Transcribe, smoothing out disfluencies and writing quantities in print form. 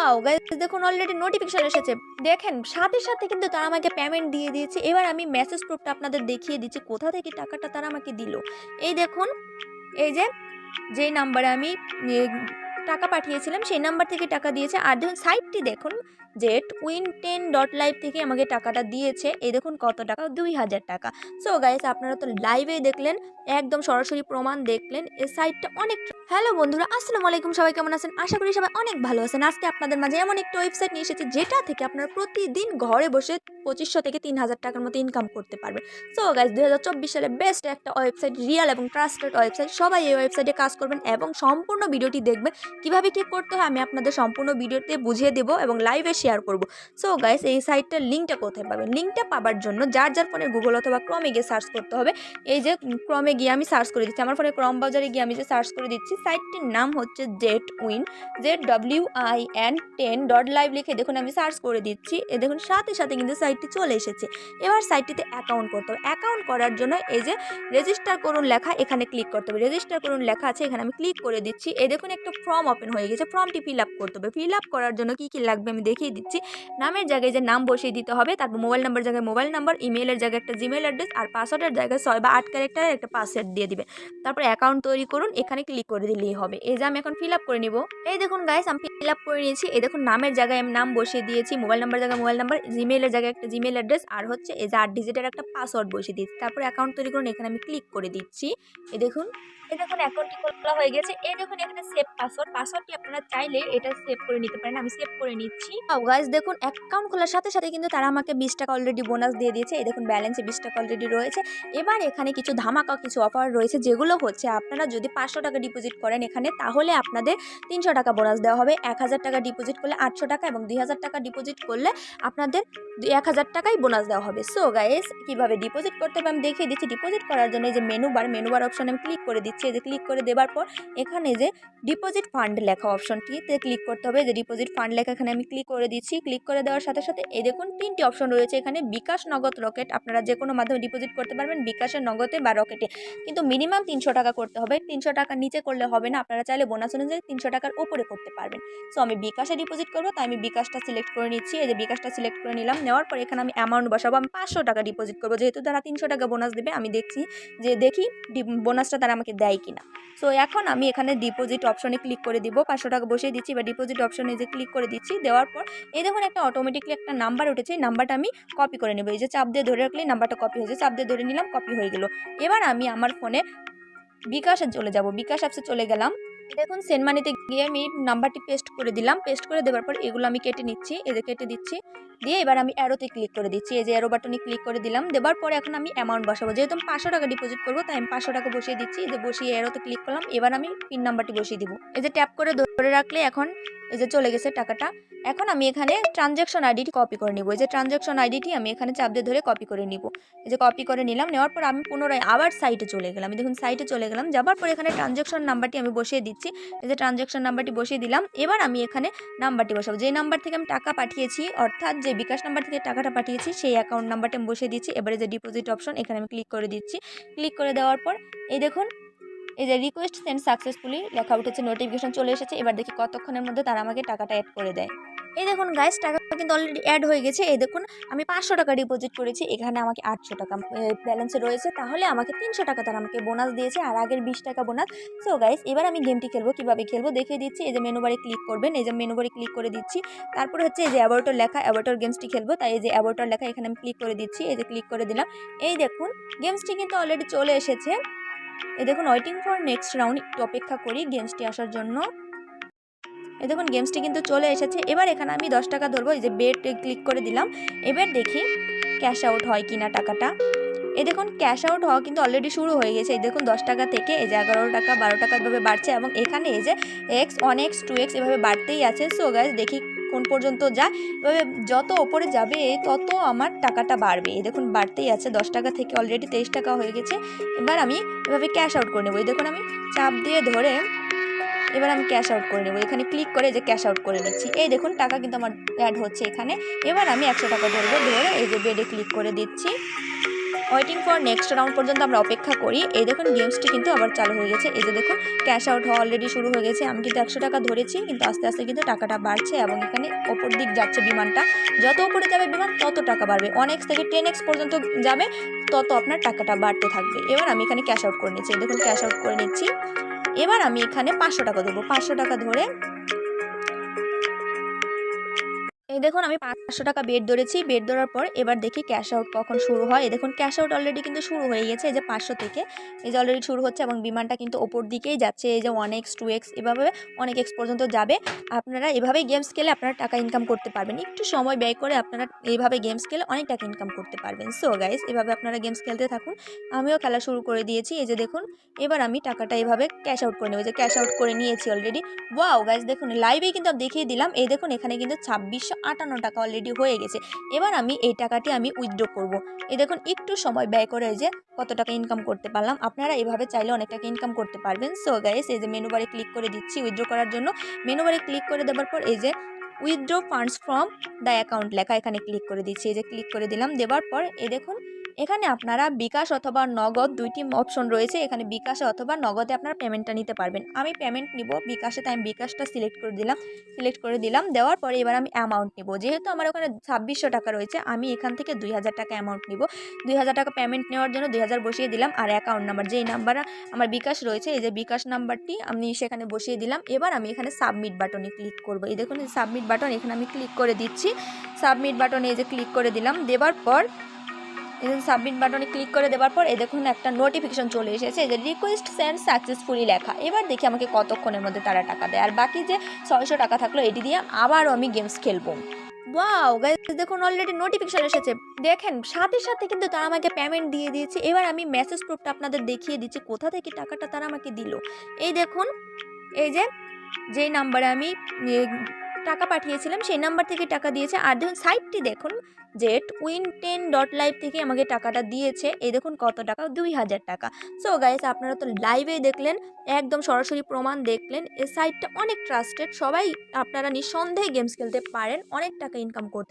Wow guys, দেখুন already notification এসেছে। দেখেন সাথে সাথে কিন্তু তারা আমাকে পেমেন্ট দিয়ে দিয়েছে। এবার আমি মেসেজ প্রুফটা আপনাদের দেখিয়ে দিচ্ছি কোথা থেকে টাকাটা তারা আমাকে দিল। এই দেখুন, এই যে যেই নাম্বারে আমি এ টাকা পাঠিয়েছিলাম সেই নাম্বার থেকে টাকা দিয়েছে। আর দেখুন সাইটটি দেখুন, জেট উইন 10.live থেকে আমাকে টাকাটা দিয়েছে। এই দেখুন কত টাকা, 2000 টাকা। সো গাইস, আপনারা তো লাইভে দেখলেন, একদম সরাসরি প্রমাণ দেখলেন এই সাইটটা অনেক। হ্যালো বন্ধুরা, আসসালামু আলাইকুম। সবাই কেমন আছেন? আশা করি সবাই অনেক ভালো আছেন। আজকে আপনাদের মাঝে এমন একটা ওয়েবসাইট নিয়ে এসেছি যেটা থেকে আপনারা প্রতিদিন ঘরে বসে 2500 থেকে 3000 টাকার মতো ইনকাম করতে পারবেন। সো গাইস, 2024 সালে বেস্ট একটা ওয়েবসাইট, রিয়েল এবং ট্রাস্টেড ওয়েবসাইট। সবাই এই ওয়েবসাইটে কাজ করবেন এবং সম্পূর্ণ ভিডিওটি দেখবেন। কিভাবে কি করতে হয় আমি আপনাদের সম্পূর্ণ ভিডিওতে বুঝিয়ে দেবো এবং লাইভে শেয়ার করব। সো গাইস, এই সাইটটার লিঙ্কটা কোথায় পাবেন? লিঙ্কটা পাবার জন্য যার যার ফোনে গুগল অথবা ক্রমে গিয়ে সার্চ করতে হবে। এই যে ক্রমে গিয়ে আমি সার্চ করে দিচ্ছি, আমার ফোনে ক্রম ব্রাউজারে গিয়ে আমি যে সার্চ করে দিচ্ছি, সাইটটির নাম হচ্ছে জেট উইন, ZWIN 10.live লিখে দেখুন আমি সার্চ করে দিচ্ছি। দেখুন সাথে সাথে কিন্তু সাইটটি চলে এসেছে। এবার সাইটটিতে অ্যাকাউন্ট করতে হবে। অ্যাকাউন্ট করার জন্য এই যে রেজিস্টার করুন লেখা, এখানে ক্লিক করতে হবে। রেজিস্টার করুন লেখা আছে, এখানে আমি ক্লিক করে দিচ্ছি। এই দেখুন একটা ফর্ম ওপেন হয়ে গেছে। ফর্মটি ফিল আপ করতে হবে। ফিল আপ করার জন্য কি কি লাগবে আমি দেখিয়ে দিচ্ছি। নামের জায়গায় যে নাম বসিয়ে দিতে হবে, তারপর মোবাইল নাম্বার জায়গায় মোবাইল নাম্বার, ইমেলের জায়গায় একটা জিমেল অ্যাড্রেস, আর পাসওয়ার্ডের জায়গায় 6 বা 8 ক্যারেক্টারের একটা পাসওয়ার্ড দিয়ে দিবে। তারপর অ্যাকাউন্ট তৈরি করুন, এখানে ক্লিক করে দিলেই হবে। এই যে আমি এখন ফিল আপ করে নিব। এই দেখুন গাইস, আমি ফিল আপ করে নিয়েছি। এই দেখুন নামের জায়গায় আমি নাম বসিয়ে দিয়েছি, মোবাইল নাম্বার জায়গায় মোবাইল নাম্বার, জিমেলের জায়গায় একটা জিমেল অ্যাড্রেস, আর হচ্ছে এই যে 8 ডিজিটের একটা পাসওয়ার্ড বসিয়ে দিয়েছি। তারপর অ্যাকাউন্ট তৈরি করুন, এখানে আমি ক্লিক করে দিচ্ছি। এই দেখুন অ্যাকাউন্টটি খোলা হয়ে গেছে। এই দেখুন এখানে সেভ পাসওয়ার্ড, পাসওয়ার্ডটি আপনারা চাইলে এটা সেভ করে নিতে পারেন। আমি সেভ করে নিচ্ছি। গাইস দেখুন, অ্যাকাউন্ট খোলার সাথে সাথে কিন্তু তারা আমাকে 20 টাকা অলরেডি বোনাস দিয়ে দিয়েছে। এই দেখুন ব্যালেন্সে 20 টাকা অলরেডি রয়েছে। এবার এখানে কিছু ধামাকা কিছু অফার রয়েছে, যেগুলো হচ্ছে আপনারা যদি 500 টাকা ডিপোজিট করেন এখানে, তাহলে আপনাদের 300 টাকা বোনাস দেওয়া হবে। 1000 টাকা ডিপোজিট করলে 800 টাকা, এবং 2000 টাকা ডিপোজিট করলে আপনাদের 1000 টাকাই বোনাস দেওয়া হবে। সো গাইস, কিভাবে ডিপোজিট করতে হবে আমি দেখিয়ে দিচ্ছি। ডিপোজিট করার জন্য এই যে মেনু বার অপশনে আমি ক্লিক করে দিচ্ছি। এই যে ক্লিক করে দেওয়ার পর এখানে যে ডিপোজিট ফান্ড লেখা অপশনটিতে ক্লিক করতে হবে। যে ডিপোজিট ফান্ড লেখা, এখানে আমি ক্লিক করে দিচ্ছি। ক্লিক করে দেওয়ার সাথে সাথে এই দেখুন 3টি অপশন রয়েছে এখানে, বিকাশ, নগদ, রকেট। আপনারা যে কোনো মাধ্যমে ডিপোজিট করতে পারবেন, বিকাশে, নগদে বা রকেটে। কিন্তু মিনিমাম 300 টাকা করতে হবে। 300 টাকার নিচে করলে হবে না। আপনারা চাইলে বোনাস অনুযায়ী 300 টাকার উপরে করতে পারবেন। সো আমি বিকাশে ডিপোজিট করবো, তাই আমি বিকাশটা সিলেক্ট করে নিচ্ছি। এই যে বিকাশটা সিলেক্ট করে নিলাম। নেওয়ার পর এখানে আমি অ্যামাউন্ট বসাবো। আমি 500 টাকা ডিপোজিট করবো, যেহেতু তারা 300 টাকা বোনাস দেবে। আমি দেখি বোনাসটা তারা আমাকে দেয় কিনা। সো এখন আমি এখানে ডিপোজিট অপশনে ক্লিক করে দিব। 500 টাকা বসিয়ে দিচ্ছি বা ডিপোজিট অপশনে যে ক্লিক করে দিচ্ছি। দেওয়ার পর এই দেখুন একটা অটোমেটিকলি একটা নাম্বার উঠেছে। এই নাম্বারটা আমি কপি করে নেব। এই যে চাপ দিয়ে ধরে রাখলে নাম্বারটা কপি হয়েছে। চাপ দিয়ে ধরে নিলাম, কপি হয়ে গেল। এবার আমি আমার ফোনে বিকাশে চলে যাব। বিকাশ অ্যাপসে চলে গেলাম। দেখুন সেন্ড মানিতে গিয়ে আমি নাম্বারটি পেস্ট করে দিলাম। পেস্ট করে দেওয়ার পর এগুলো আমি কেটে নিচ্ছি। এই যে কেটে দিচ্ছি। দিয়ে এবার আমি অ্যারোতে ক্লিক করে দিচ্ছি। এই যে অ্যারো বাটনে ক্লিক করে দিলাম। দেওয়ার পরে এখন আমি অ্যামাউন্ট বসাবো। যেহেতু আমি 500 টাকা ডিপোজিট করবো, তাই আমি 500 টাকা বসিয়ে দিচ্ছি। এই যে বসিয়ে অ্যারোতে ক্লিক করলাম। এবার আমি পিন নাম্বারটি বসিয়ে দিব। এই যে ট্যাপ করে ধরে রাখলে এখন এই যে চলে গেছে টাকাটা। এখন আমি এখানে ট্রানজ্যাকশন আইডিটি কপি করে নিব। এই যে ট্রানজ্যাকশন আইডিটি আমি এখানে চাপ দিয়ে ধরে কপি করে নিব। এই যে কপি করে নিলাম। নেওয়ার পর আমি পুনরায় আবার সাইটে চলে গেলাম। দেখুন সাইটে চলে গেলাম। যাবার পর এখানে ট্রানজ্যাকশন নাম্বারটি আমি বসিয়ে দিচ্ছি। এই যে ট্রানজ্যাকশন নাম্বারটি বসিয়ে দিলাম। এবার আমি এখানে নাম্বারটি বসাবো। যে নাম্বার থেকে আমি টাকা পাঠিয়েছি, অর্থাৎ যে বিকাশ নাম্বার থেকে টাকাটা পাঠিয়েছি, সেই অ্যাকাউন্ট নাম্বারটা আমি বসিয়ে দিচ্ছি। এবারে যে ডিপোজিট অপশন, এখানে আমি ক্লিক করে দিচ্ছি। ক্লিক করে দেওয়ার পর এই দেখুন এই যে রিকোয়েস্ট সেন্ড সাকসেসফুলি লেখা উঠেছে, নোটিফিকেশন চলে এসেছে। এবার দেখি কতক্ষণের মধ্যে তারা আমাকে টাকাটা অ্যাড করে দেয়। এই দেখুন গাইস, টাকা কিন্তু অলরেডি অ্যাড হয়ে গেছে। এই দেখুন আমি 500 টাকা ডিপোজিট করেছি, এখানে আমাকে 800 টাকা ব্যালেন্সে রয়েছে। তাহলে আমাকে 300 টাকা তারা আমাকে বোনাস দিয়েছে, আর আগের 20 টাকা বোনাস। সো গাইস, এবার আমি গেমটি খেলবো। কিভাবে খেলবো দেখিয়ে দিচ্ছি। এই যে মেনু বারে ক্লিক করবেন। এই যে মেনু বারে ক্লিক করে দিচ্ছি। তারপর হচ্ছে এই যে অ্যাবাউটর লেখা, অ্যাবাউটর গেমসটি খেলবো, তাই এই যে অ্যাবাউটর লেখা এখানে আমি ক্লিক করে দিচ্ছি। এই যে ক্লিক করে দিলাম। এই দেখুন গেমসটি কিন্তু অলরেডি চলে এসেছে। এই দেখুন ওয়েটিং ফর নেক্সট রাউন্ড, একটু অপেক্ষা করি গেমসটি আসার জন্য। এই দেখুন গেমসটি কিন্তু চলে এসেছে। এবার এখানে আমি 10 টাকা ধরবো। এই যে বেট ক্লিক করে দিলাম। এবার দেখি ক্যাশ আউট হয় কিনা টাকাটা। এই দেখুন ক্যাশ আউট হওয়া কিন্তু অলরেডি শুরু হয়ে গেছে। এই দেখুন 10 টাকা থেকে এই যে 11 টাকা, 12 টাকা এভাবে বাড়ছে, এবং এখানে এই যে x 1x 2x এভাবে বাড়তেই আছে। সো গাইস, দেখি কোন পর্যন্ত যায়। এভাবে যত ওপরে যাবে তত আমার টাকাটা বাড়বে। এই দেখুন বাড়তেই আছে। 10 টাকা থেকে অলরেডি 23 টাকা হয়ে গেছে। এবার আমি এভাবে ক্যাশ আউট করে নেব। এই দেখুন আমি চাপ দিয়ে ধরে এবার আমি ক্যাশ আউট করে নেব। এখানে ক্লিক করে যে ক্যাশ আউট করে নিচ্ছি। এই দেখুন টাকা কিন্তু আমার অ্যাড হচ্ছে এখানে। এবার আমি 100 টাকা ধরবো। ধরে এই যে বেডে ক্লিক করে দিচ্ছি। ওয়েটিং ফর নেক্সট রাউন্ড পর্যন্ত আমরা অপেক্ষা করি। এই দেখুন গেমসটি কিন্তু আবার চালু হয়ে গেছে। এই যে দেখুন ক্যাশ আউট হওয়া অলরেডি শুরু হয়ে গেছে। আমি কিন্তু 100 টাকা ধরেছি, কিন্তু আস্তে আস্তে কিন্তু টাকাটা বাড়ছে এবং এখানে ওপর দিক যাচ্ছে বিমানটা। যত উপরে যাবে বিমান তত টাকা বাড়বে, 1x থেকে 10x পর্যন্ত যাবে, তত আপনার টাকাটা বাড়তে থাকবে। এবার আমি এখানে ক্যাশ আউট করে নিচ্ছি। দেখুন ক্যাশ আউট করে নিচ্ছি। এবার আমি এখানে 500 টাকা দেবো। 500 টাকা ধরে এই দেখুন আমি 500 টাকা বেড ধরেছি। বেড ধরার পর এবার দেখি ক্যাশ আউট কখন শুরু হয়। এই দেখুন ক্যাশ আউট অলরেডি কিন্তু শুরু হয়ে গেছে। এই যে 500 থেকে এই যে অলরেডি শুরু হচ্ছে এবং বিমানটা কিন্তু ওপর দিকেই যাচ্ছে। এই যে 1x 2x এভাবে অনেক এক্স পর্যন্ত যাবে। আপনারা এভাবেই গেমস খেলে আপনারা টাকা ইনকাম করতে পারবেন। একটু সময় ব্যয় করে আপনারা এইভাবে গেমস খেলে অনেক টাকা ইনকাম করতে পারবেন। সো গাইস, এভাবে আপনারা গেমস খেলতে থাকুন। আমিও খেলা শুরু করে দিয়েছি। এই যে দেখুন এবার আমি টাকাটা এভাবে ক্যাশ আউট করে নেব। যে ক্যাশ আউট করে নিয়েছি অলরেডি। ওয়াও গাইস, দেখুন লাইভেই কিন্তু আমি দেখিয়ে দিলাম। এই দেখুন এখানে কিন্তু 2658 টাকা অলরেডি হয়ে গেছে। এবার আমি এই টাকাটি আমি উইথড্র করব। এই দেখুন একটু সময় ব্যয় করে যে কত টাকা ইনকাম করতে পারলাম। আপনারা এভাবে চাইলে অনেক টাকা ইনকাম করতে পারবেন। সো গাইস, এই যে মেনু বারে ক্লিক করে দিচ্ছি উইথড্র করার জন্য। মেনু বারে ক্লিক করে দেওয়ার পর এই যে withdraw funds from the account লেখা, এখানে ক্লিক করে দিচ্ছি। এই যে ক্লিক করে দিলাম। দেওয়ার পর এই দেখুন এখানে আপনারা বিকাশ অথবা নগদ দুইটি অপশন রয়েছে। এখানে বিকাশে অথবা নগদে আপনারা পেমেন্টটা নিতে পারবেন। আমি পেমেন্ট নিব বিকাশে, তাই আমি বিকাশটা সিলেক্ট করে দিলাম। দেওয়ার পরে এবার আমি অ্যামাউন্ট নিব। যেহেতু আমার ওখানে 2600 টাকা রয়েছে, আমি এখান থেকে 2000 টাকা অ্যামাউন্ট নিব। 2000 টাকা পেমেন্ট নেওয়ার জন্য 2000 বসিয়ে দিলাম। আর অ্যাকাউন্ট নাম্বার, যেই নাম্বার আমার বিকাশ রয়েছে, এই যে বিকাশ নাম্বারটি আমি সেখানে বসিয়ে দিলাম। এবার আমি এখানে সাবমিট বাটনে ক্লিক করব। এই দেখুন সাবমিট বাটন, এখানে আমি ক্লিক করে দিচ্ছি। সাবমিট বাটনে এই যে ক্লিক করে দিলাম। দেওয়ার পর সাবমিট বাটনে ক্লিক করে দেওয়ার পর এই দেখুন একটা নোটিফিকেশন চলে এসেছে, যে রিকোয়েস্ট সেন্ড সাকসেসফুলি লেখা। এবার দেখি আমাকে কতক্ষণের মধ্যে তারা টাকা দেয়। আর বাকি যে 600 টাকা থাকলো এটি দিয়ে আবারও আমি গেমস খেলবো। ওয়াও গাইস, দেখুন অলরেডি নোটিফিকেশন এসেছে। দেখেন সাথে সাথে কিন্তু তারা আমাকে পেমেন্ট দিয়ে দিয়েছে। এবার আমি মেসেজ প্রুফটা আপনাদের দেখিয়ে দিচ্ছি কোথা থেকে টাকাটা তারা আমাকে দিল। এই দেখুন এই যে যেই নাম্বারে আমি টাকা পাঠিয়েছিলাম সেই নাম্বার থেকে টাকা দিয়েছে। আর দেখুন সাইটটি দেখুন, যে twin10.live থেকে আমাকে টাকাটা দিয়েছে। এই দেখুন কত টাকা, 2000 টাকা। সো গাইস, আপনারা তো লাইভে দেখলেন, একদম সরাসরি প্রমাণ দেখলেন। এই সাইটটা অনেক ট্রাস্টেড। সবাই আপনারা নিঃসন্দেহে গেমস খেলতে পারেন, অনেক টাকা ইনকাম করতে